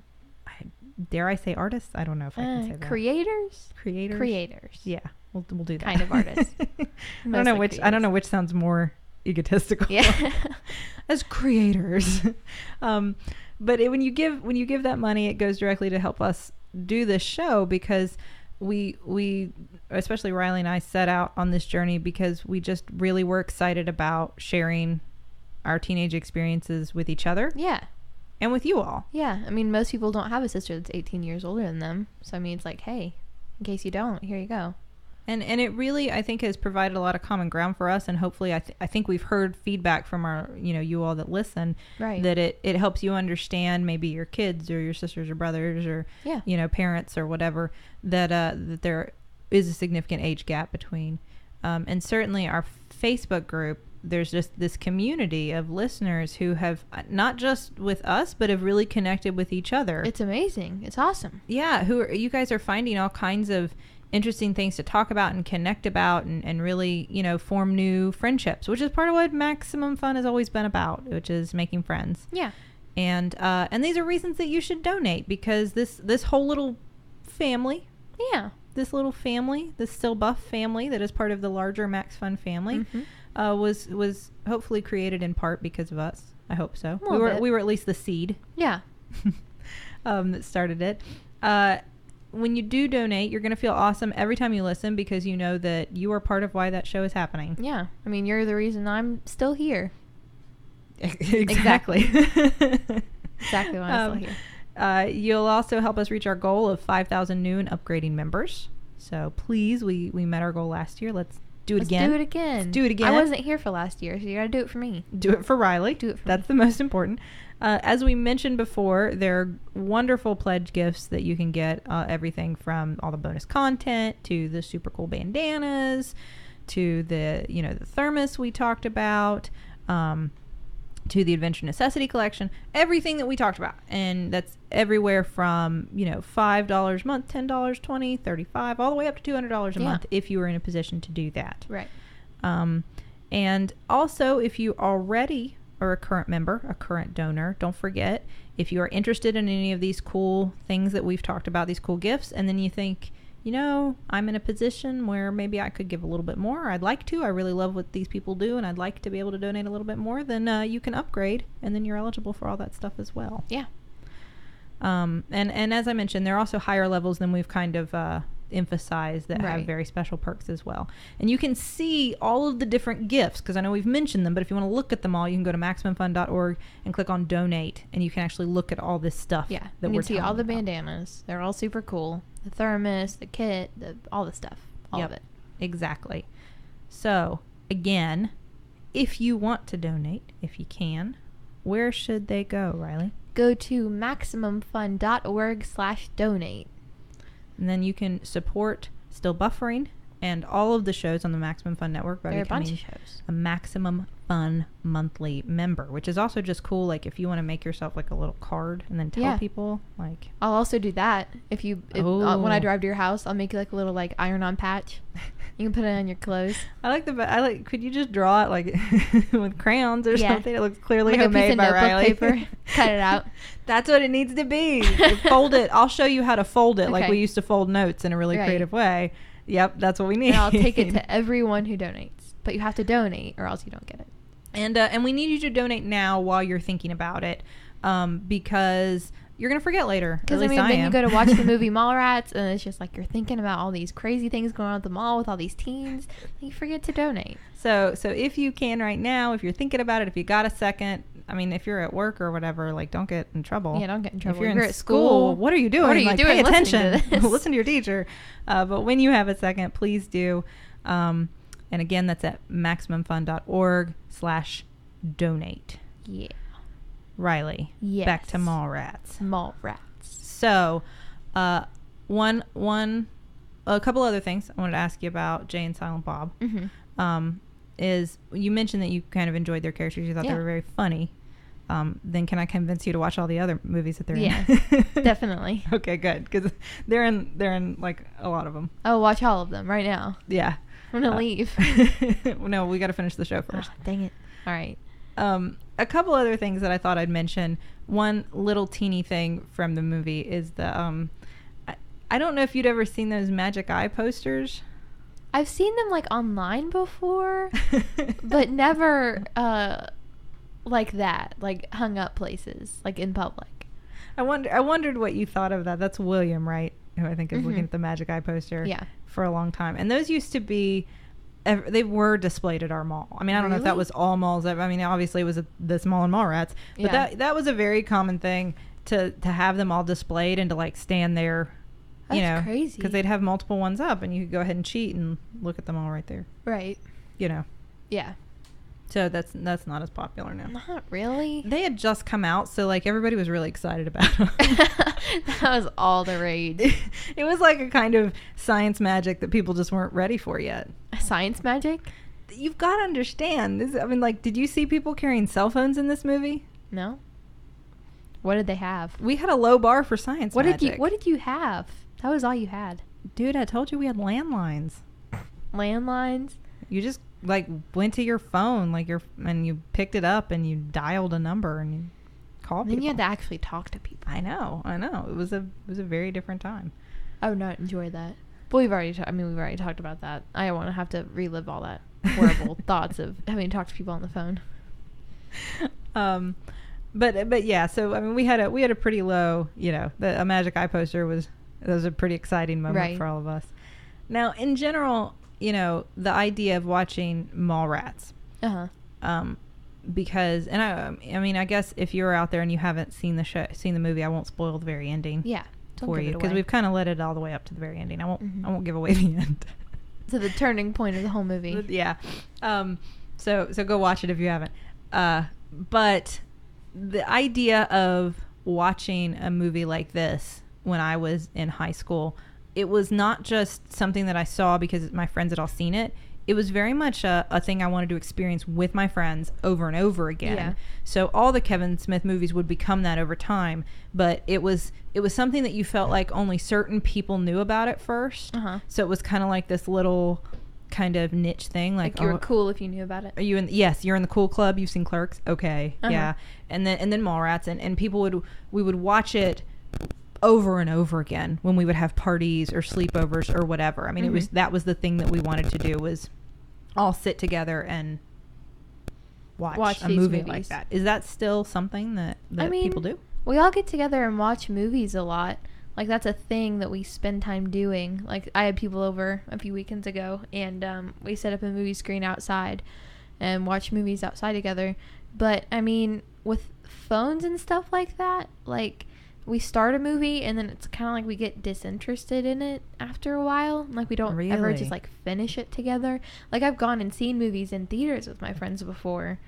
dare I say artists? I don't know if I can say that. Creators. Yeah. We'll do that. Kind of artists. I don't know which sounds more egotistical. Yeah. As creators. But when you give that money, it goes directly to help us do this show because we especially Rileigh and I set out on this journey because we just really were excited about sharing our teenage experiences with each other. Yeah. And with you all. Yeah. I mean, most people don't have a sister that's 18 years older than them. So, I mean, it's like, hey, in case you don't, here you go. And it really, I think, has provided a lot of common ground for us. And hopefully, I think we've heard feedback from our, you all that listen. Right. That it helps you understand maybe your kids or your sisters or brothers or, parents or whatever, that there is a significant age gap between. And certainly our Facebook group, there's just this community of listeners who have not just with us, but have really connected with each other. It's amazing. It's awesome. Yeah. You guys are finding all kinds of interesting things to talk about and connect about and really, form new friendships, which is part of what Maximum Fun has always been about, which is making friends. Yeah. And these are reasons that you should donate because this whole little family. Yeah. This little family, this Still Buff family that is part of the larger Max Fun family, was hopefully created in part because of us. I hope so. We were at least the seed. Yeah. That started it. When you do donate, you're going to feel awesome every time you listen because you know that you are part of why that show is happening. Yeah. I mean, you're the reason I'm still here. Exactly. Exactly why I'm still here. You'll also help us reach our goal of 5,000 new and upgrading members. So please, we met our goal last year. Let's do it again. Let's do it again. I wasn't here for last year, so you got to do it for me. Do it for Rileigh. That's the most important. As we mentioned before, there are wonderful pledge gifts that you can get. Everything from all the bonus content to the super cool bandanas to the the thermos we talked about. to the Adventure Necessity Collection, everything that we talked about. And that's everywhere from, $5 a month, $10, $20, $35, all the way up to $200 a month if you are in a position to do that. Right. And also, if you already are a current member, a current donor, don't forget, if you are interested in any of these cool things that we've talked about, these cool gifts, and then you think, I'm in a position where maybe I could give a little bit more. I'd like to. I really love what these people do, and I'd like to be able to donate a little bit more. Then you can upgrade, and then you're eligible for all that stuff as well. Yeah. And as I mentioned, there are also higher levels than we've kind of emphasized that have very special perks as well. And you can see all of the different gifts, because I know we've mentioned them, but if you want to look at them all, you can go to MaximumFun.org and click on donate, and you can actually look at all this stuff. Yeah, you can see all the bandanas. They're all super cool. The thermos, the kit, all the stuff. All of it. Exactly. So, again, if you want to donate, if you can, where should they go, Rileigh? Go to MaximumFun.org/donate. And then you can support Still Buffering and all of the shows on the Maximum Fun Network by there are becoming a bunch of shows. A Maximum Fun monthly member, which is also just cool. Like if you want to make yourself like a little card and then tell people, like, I'll also do that. If when I drive to your house, I'll make you like a little like iron-on patch. You can put it on your clothes. Could you just draw it like with crayons or something? It looks clearly like homemade by Rileigh. Paper. Cut it out. That's what it needs to be. Fold it. I'll show you how to fold it like we used to fold notes in a really creative way. Yep, that's what we need. And I'll take it to everyone who donates. But you have to donate or else you don't get it. And we need you to donate now while you're thinking about it, because you're going to forget later. Because then you go to watch the movie Mallrats, and it's just like you're thinking about all these crazy things going on at the mall with all these teens, and you forget to donate. So if you can right now, if you're thinking about it, if you got a second, if you're at work or whatever, like, don't get in trouble. Yeah, don't get in trouble. If you're at school, what are you doing? What are you doing? Pay attention. To Listen to your teacher. But when you have a second, please do. And again, that's at MaximumFun.org/donate. Yeah. Rileigh. Yes. Back to Mallrats. So, a couple other things I wanted to ask you about Jay and Silent Bob. Mm-hmm. Is you mentioned that you kind of enjoyed their characters. You thought they were very funny. Then can I convince you to watch all the other movies that they're in? Yeah, definitely. Okay, good, because they're in like a lot of them. Oh, watch all of them right now. Yeah, I'm gonna leave. No, we got to finish the show first. Oh, dang it! All right. A couple other things that I thought I'd mention. One little teeny thing from the movie is the I don't know if you'd ever seen those magic eye posters. I've seen them like online before, but never like that, like hung up places, like in public. I wondered what you thought of that. That's William, right? Who I think is looking at the magic eye poster for a long time. And those used to be, they were displayed at our mall. I don't know if that was all malls. Obviously it was the Mall and Mallrats, but that was a very common thing to have them all displayed and to like stand there. That's crazy. Because they'd have multiple ones up, and you could go ahead and cheat and look at them all right there. Right. Yeah. So that's not as popular now. Not really. They had just come out, so like everybody was really excited about them. That was all the rage. It was like a kind of science magic that people just weren't ready for yet. Science magic? You've got to understand. Did you see people carrying cell phones in this movie? No. What did they have? We had a low bar for science magic. What did you have? That was all you had. Dude, I told you we had landlines. Landlines? You just like went to your phone and you picked it up and you dialed a number and you called people. Then you had to actually talk to people. I know. It was a very different time. I would not enjoy that. But we've already talked about that. I don't want to have to relive all that horrible thoughts of having to talk to people on the phone. But yeah, so we had a pretty low, a magic eye poster was a pretty exciting moment for all of us. Now, in general, the idea of watching Mallrats, because, and I guess if you're out there and you haven't seen the movie, I won't spoil the very ending. Yeah, for you, because we've kind of let it all the way up to the very ending. I won't give away the end. To the turning point of the whole movie. Yeah. So go watch it if you haven't. But the idea of watching a movie like this when I was in high school, it was not just something that I saw because my friends had all seen it. it was very much a thing I wanted to experience with my friends over and over again. Yeah. So all the Kevin Smith movies would become that over time, but it was something that you felt like only certain people knew about at first. So it was kind of like this little kind of niche thing, like you were cool if you knew about it. Are you in? Yes, you're in the cool club. You've seen Clerks. Okay, yeah, and then Mallrats, and people we would watch it over and over again when we would have parties or sleepovers or whatever. I mean, that was the thing that we wanted to do, was all sit together and watch a movie movies like that. Is that still something that people do? We all get together and watch movies a lot. Like, that's a thing that we spend time doing. Like, I had people over a few weekends ago, and we set up a movie screen outside and watch movies outside together. But, I mean, with phones and stuff like that, like, we start a movie, and then it's kind of like we get disinterested in it after a while. Like, we don't ever just, like, finish it together. Like, I've gone and seen movies in theaters with my friends before.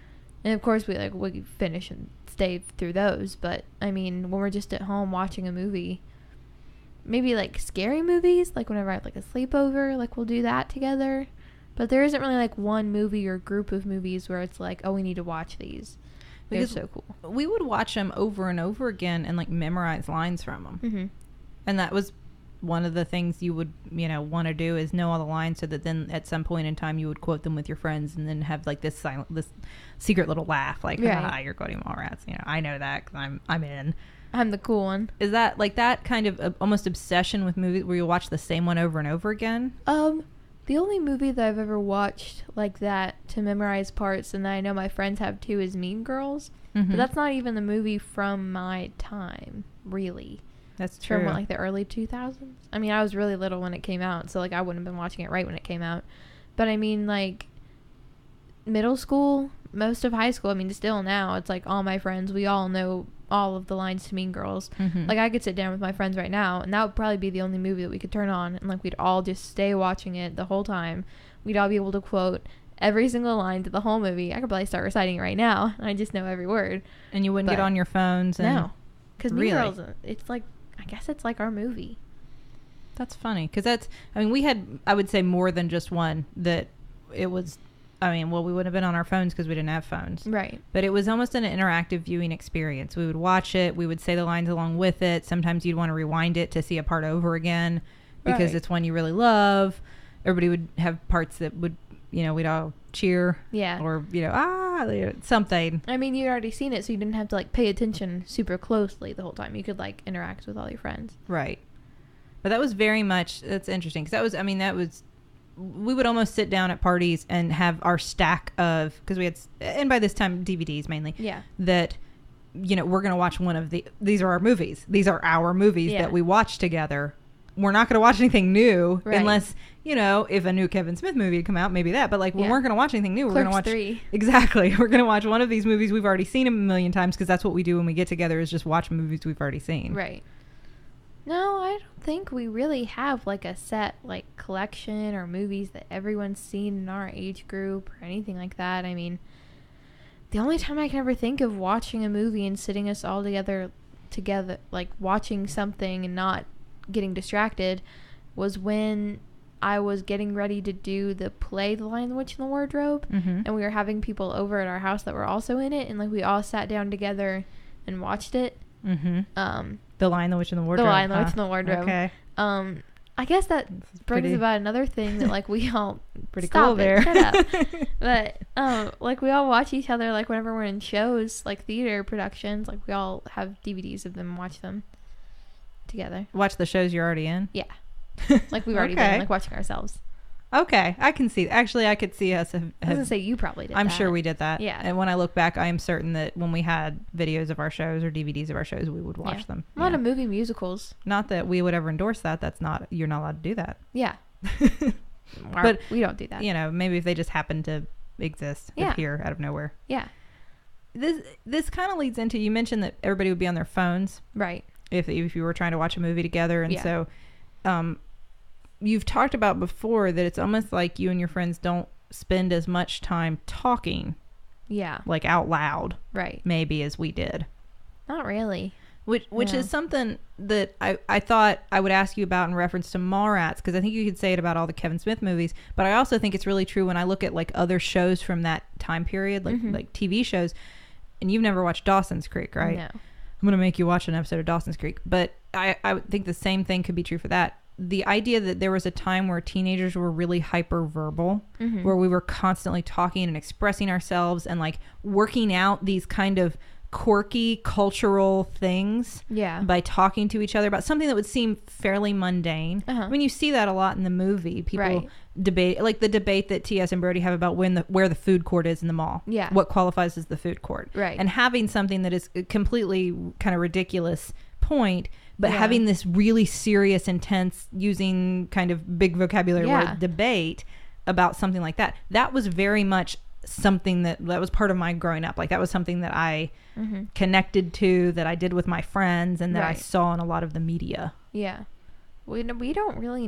And, of course, we finish and stay through those. But, I mean, when we're just at home watching a movie, maybe, like, scary movies, like, whenever I have, like, a sleepover, like, we'll do that together. But there isn't really, like, one movie or group of movies where it's like, oh, we need to watch these. They're so cool. We would watch them over and over again and, like, memorize lines from them. And that was one of the things you would, want to do, is know all the lines, so that then at some point in time you would quote them with your friends and then have, like, this secret little laugh, like, you're quoting Mallrats. I know that because I'm in. I'm the cool one. Is that like that kind of almost obsession with movies where you watch the same one over and over again? The only movie that I've ever watched like that to memorize parts, and that I know my friends have too, is Mean Girls. But that's not even the movie from my time, really. That's true. From like the early 2000s. I mean, I was really little when it came out, so like I wouldn't have been watching it right when it came out. But I mean, like, middle school, most of high school, I mean, still now, it's like all my friends, we all know all of the lines to Mean Girls. Like, I could sit down with my friends right now, and that would probably be the only movie that we could turn on, and like we'd all just stay watching it the whole time. We'd all be able to quote every single line to the whole movie. I could probably start reciting it right now. I just know every word. And you wouldn't get on your phones? No, because Mean Girls, it's like, I guess it's like our movie. That's funny, because we had, I would say, more than just one that it was. We wouldn't have been on our phones because we didn't have phones. Right. But it was almost an interactive viewing experience. We would watch it. We would say the lines along with it. Sometimes you'd want to rewind it to see a part over again because it's one you really love. Everybody would have parts that would, we'd all cheer. Yeah. Or, something. I mean, you'd already seen it, so you didn't have to, like, pay attention super closely the whole time. You could, like, interact with all your friends. Right. But that was very much, that's interesting. Because we would almost sit down at parties and have our stack of, because we had, and by this time DVDs mainly, that we're going to watch one of these are our movies, that we watch together. We're not going to watch anything new unless if a new Kevin Smith movie had come out, maybe that, but like we weren't going to watch anything new. We're going to watch 3. Exactly. We're going to watch one of these movies we've already seen a million times, because that's what we do when we get together, is just watch movies we've already seen. Right. No, I don't think we really have like a set like collection or movies that everyone's seen in our age group or anything like that. I mean, the only time I can ever think of watching a movie and sitting us all together like watching something and not getting distracted was when I was getting ready to do the play The Lion, the Witch, and the Wardrobe, and we were having people over at our house that were also in it, and like we all sat down together and watched it. The Lion, the Witch, and the Wardrobe. The Lion, the Witch, and the Wardrobe. Okay. I guess that brings about another thing that like we all pretty cool there. Shut up. But like we all watch each other, like whenever we're in shows, like theater productions, like we all have DVDs of them and watch them together. Watch the shows you're already in? Yeah. Like we've already been like watching ourselves. Okay, I can see. Actually, I could see us have. I was gonna say you probably did. I'm sure we did that. Yeah. And when I look back, I am certain that when we had videos of our shows or DVDs of our shows, we would watch them. A lot of movie musicals. Not that we would ever endorse that. You're not allowed to do that. Yeah. But we don't do that. Maybe if they just happen to exist, appear out of nowhere. Yeah. This kind of leads into, you mentioned that everybody would be on their phones, right? If you were trying to watch a movie together, and so. You've talked about before that it's almost like you and your friends don't spend as much time talking. Yeah. Like out loud. Right. Maybe as we did. Not really. Which is something that I thought I would ask you about in reference to Mallrats, because I think you could say it about all the Kevin Smith movies, but I also think it's really true when I look at like other shows from that time period, like TV shows. And you've never watched Dawson's Creek, right? No. I'm gonna make you watch an episode of Dawson's Creek, but I think the same thing could be true for that. The idea that there was a time where teenagers were really hyper-verbal, where we were constantly talking and expressing ourselves and like working out these kind of quirky cultural things by talking to each other about something that would seem fairly mundane. I mean, you see that a lot in the movie. People debate, like the debate that T.S. and Brody have about where the food court is in the mall. Yeah. What qualifies as the food court. Right. And having something that is a completely kind of ridiculous point, but having this really serious, intense, using kind of big vocabulary word debate about something like that. That was very much something that was part of my growing up. Like that was something that I connected to, that I did with my friends, and that I saw in a lot of the media. Yeah. We don't really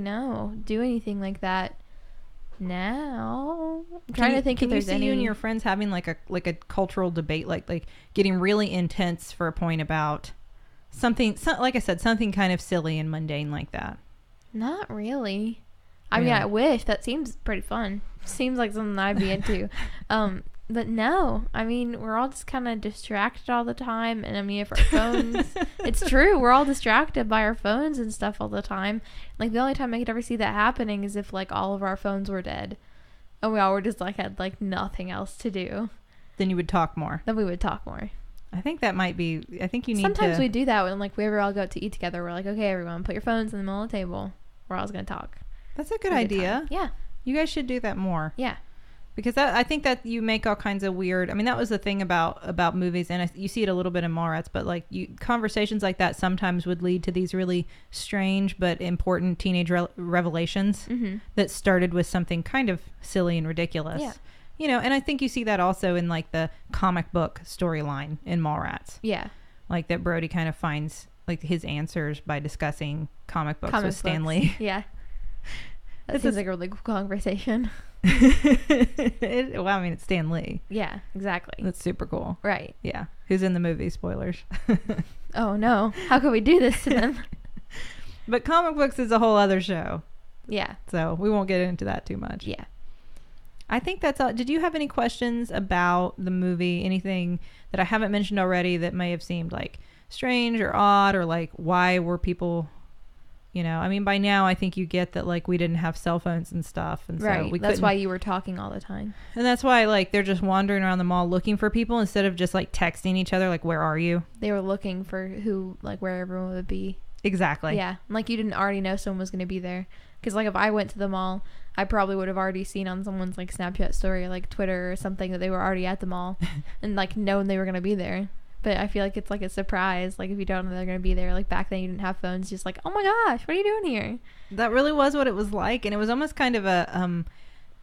do anything like that now. I'm trying to think if there's any. Can you see you and your friends having like a cultural debate, like getting really intense for a point about something, like I said, something kind of silly and mundane like that? Not really. I mean, I wish. That seems pretty fun. Seems like something I'd be into. But no, I mean, we're all just kind of distracted all the time. And I mean, if our phones, it's true, we're all distracted by our phones and stuff all the time. Like the only time I could ever see that happening is if like all of our phones were dead and we all were just like had like nothing else to do. Then you would talk more. Then we would talk more. I think that might be, I think you need Sometimes we do that when like we ever all go out to eat together. We're like, okay, everyone, put your phones in the middle of the table. We're all going to talk. That's a good idea. Yeah. You guys should do that more. Yeah. Because I think that you make all kinds of weird, I mean, that was the thing about movies, and you see it a little bit in Mallrats, but like conversations like that sometimes would lead to these really strange but important teenage revelations that started with something kind of silly and ridiculous. Yeah. You know, and I think you see that also in like the comic book storyline in Mallrats. Yeah. Like that Brody kind of finds like his answers by discussing comic books with Stan Lee. Yeah. That seems like a really cool conversation. Well, I mean, it's Stan Lee. Yeah, exactly. That's super cool. Right. Yeah. Who's in the movie? Spoilers. Oh, no. How could we do this to them? But comic books is a whole other show. Yeah. So we won't get into that too much. Yeah. I think that's all. Did you have any questions about the movie? Anything that I haven't mentioned already that may have seemed like strange or odd, or like why were people... You know, I mean, by now I think you get that like we didn't have cell phones and stuff, and so right. That's why you were talking all the time, and that's why like they're just wandering around the mall looking for people instead of just like texting each other like, "Where are you?" They were looking for where everyone would be. Exactly. Yeah, like you didn't already know someone was going to be there, because like if I went to the mall, I probably would have already seen on someone's like Snapchat story or like Twitter or something that they were already at the mall, and like known they were going to be there. But I feel like it's like a surprise. Like if you don't know they're going to be there, like back then you didn't have phones, just like, oh my gosh, what are you doing here? That really was what it was like. And it was almost kind of a,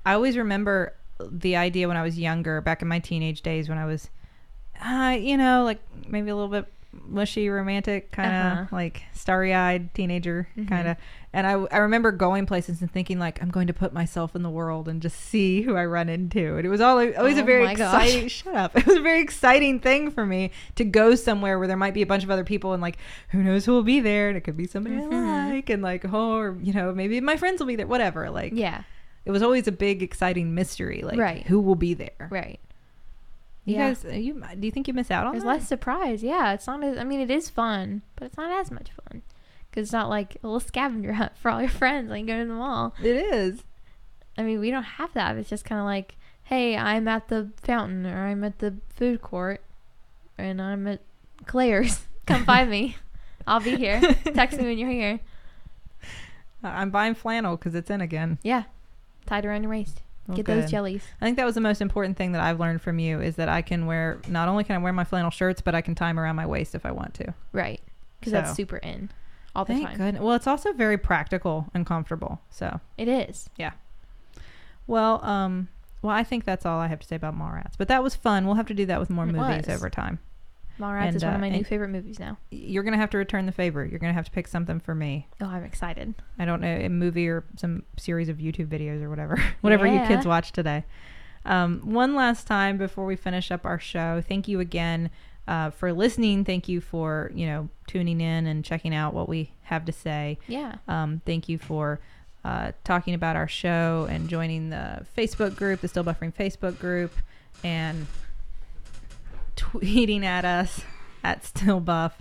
I always remember the idea when I was younger, back in my teenage days when I was, you know, like maybe a little bit mushy, romantic, kind of like starry-eyed teenager kind of. And I remember going places and thinking like, I'm going to put myself in the world and just see who I run into. And it was always a very exciting, shut up. It was a very exciting thing for me to go somewhere where there might be a bunch of other people and like, who knows who will be there. And it could be somebody I like, and like, oh, or, you know, maybe my friends will be there, whatever. Like, yeah, it was always a big, exciting mystery. Like, who will be there? Right. You guys, do you think you miss out on that? There's less surprise. Yeah, it's not as, I mean, it is fun, but it's not as much fun. Because it's not like a little scavenger hunt for all your friends when you go to the mall. It is. I mean, we don't have that. It's just kind of like, hey, I'm at the fountain, or I'm at the food court, and I'm at Claire's. Come find me. I'll be here. Text me when you're here. I'm buying flannel because it's in again. Yeah. Tied around your waist. Well, get those jellies. I think that was the most important thing that I've learned from you, is that I can wear, not only can I wear my flannel shirts, but I can tie them around my waist if I want to. Right. Because that's super in all the time. Thank goodness. Well, it's also very practical and comfortable. So it is. Yeah. Well, I think that's all I have to say about Mallrats. But that was fun. We'll have to do that with more movies over time. Mallrats is one of my new favorite movies now. You're going to have to return the favor. You're going to have to pick something for me. Oh, I'm excited. I don't know, a movie or some series of YouTube videos or whatever. Whatever you kids watch today. One last time before we finish up our show, thank you again for listening. Thank you for, tuning in and checking out what we have to say. Yeah. Thank you for talking about our show and joining the Facebook group, the Still Buffering Facebook group, and tweeting at us at StillBuff.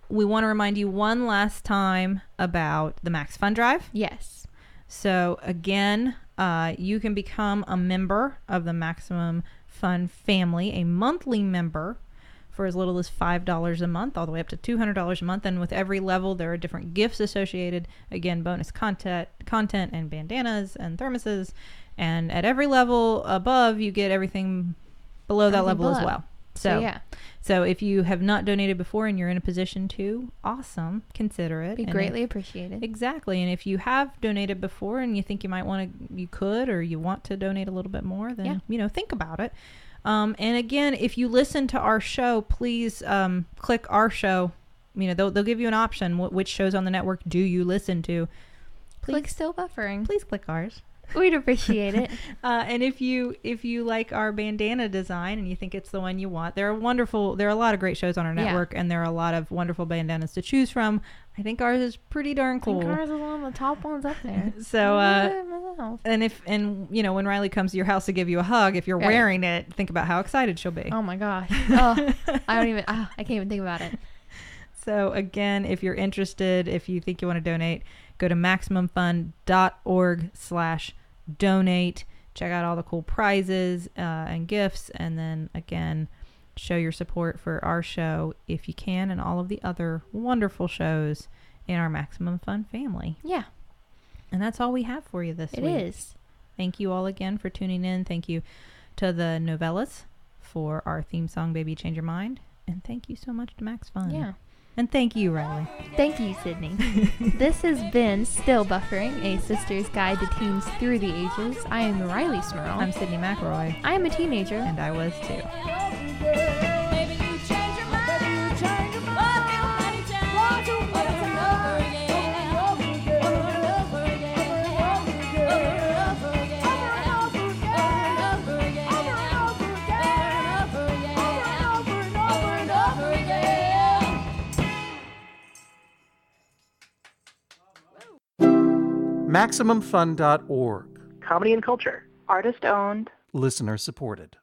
We want to remind you one last time about the Max Fun Drive. Yes. So again, you can become a member of the Maximum Fun family, a monthly member for as little as $5 a month, all the way up to $200 a month. And with every level, there are different gifts associated. Again, bonus content and bandanas and thermoses. And at every level above, you get everything below that level as well. So if you have not donated before and you're in a position to, awesome, consider it. Be greatly appreciated. Exactly. And if you have donated before and you think you might you could, or you want to donate a little bit more, then, think about it. And again, if you listen to our show, please click our show. They'll give you an option. Which shows on the network do you listen to? Please, click Still Buffering. Please click ours. We'd appreciate it. And if you like our bandana design and you think it's the one you want, there are a lot of great shows on our network, and there are a lot of wonderful bandanas to choose from. I think ours is pretty darn cool. I think ours is one of the top ones up there. So, when Rileigh comes to your house to give you a hug, if you're wearing it, think about how excited she'll be. Oh my gosh. I can't even think about it. So again, if you're interested, if you think you want to donate, go to MaximumFun.org/donate. Check out all the cool prizes and gifts, and then again, show your support for our show if you can, and all of the other wonderful shows in our Maximum Fun family. Yeah. And that's all we have for you this week. It is. Thank you all again for tuning in. Thank you to the Novellas for our theme song, Baby Change Your Mind. And thank you so much to Max Fun. Yeah. And thank you, Rileigh. Thank you, Sydney. This has been Still Buffering, a sister's guide to teens through the ages. I am Rileigh Smurl. I'm Sydnee McElroy. I am a teenager. And I was too. MaximumFun.org. Comedy and culture. Artist owned. Listener supported.